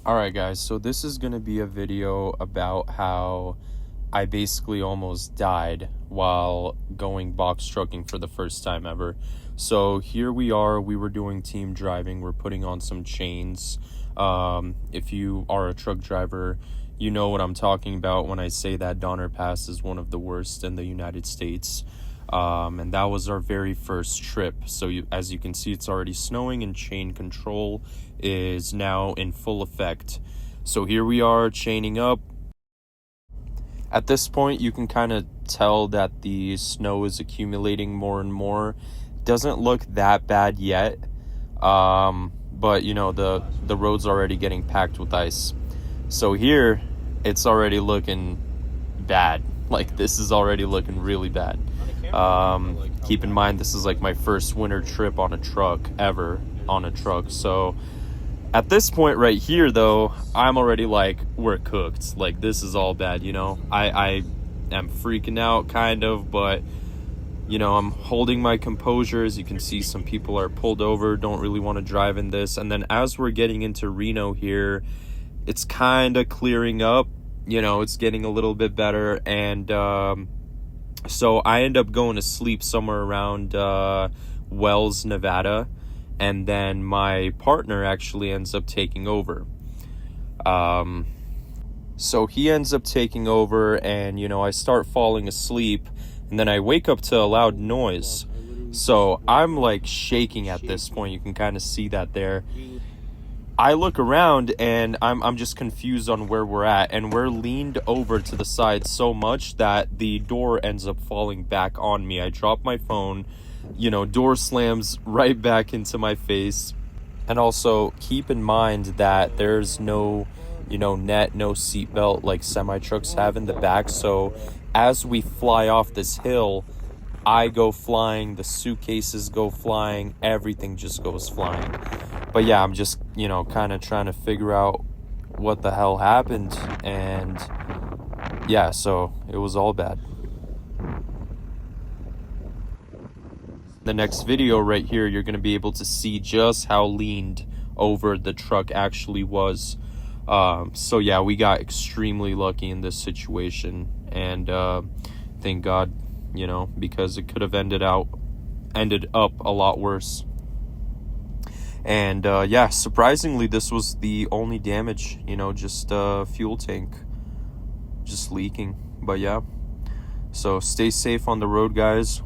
Alright guys, so this is going to be a video about how I basically almost died while going box trucking for the first time ever. So here we are, we were doing team driving, we're putting on some chains. If you are a truck driver, you know what I'm talking about when I say that Donner Pass is one of the worst in the United States. And that was our very first trip. So as you can see, it's already snowing and chain control is now in full effect. So here we are chaining up. At this point, you can kind of tell that the snow is accumulating more and more. Doesn't look that bad yet, but you know, the road's already getting packed with ice. So here, it's already looking bad. Like, this is already looking really bad. Keep in mind, this is like my first winter trip on a truck ever, so at this point right here though, I'm already like, we're cooked. Like, this is all bad, you know. I am freaking out kind of, but you know, I'm holding my composure. As you can see, some people are pulled over, don't really want to drive in this. And then as we're getting into Reno here, it's kind of clearing up, you know, it's getting a little bit better. And so I end up going to sleep somewhere around Wells, Nevada, and then my partner actually ends up taking over. So he ends up taking over, and you know, I start falling asleep, and then I wake up to a loud noise. So I'm like shaking at this point. You can kind of see that there. I look around and I'm just confused on where we're at, and we're leaned over to the side so much that the door ends up falling back on me. I drop my phone, you know, door slams right back into my face. And also keep in mind that there's no, you know, net, no seatbelt like semi trucks have in the back. So as we fly off this hill, I go flying, the suitcases go flying, everything just goes flying. But yeah, I'm just, you know, kind of trying to figure out what the hell happened. And yeah, so it was all bad. The next video right here, you're going to be able to see just how leaned over the truck actually was. So yeah, we got extremely lucky in this situation. And thank God, you know, because it could have ended up a lot worse. And yeah, surprisingly, this was the only damage, you know, just fuel tank just leaking. But yeah, so stay safe on the road, guys.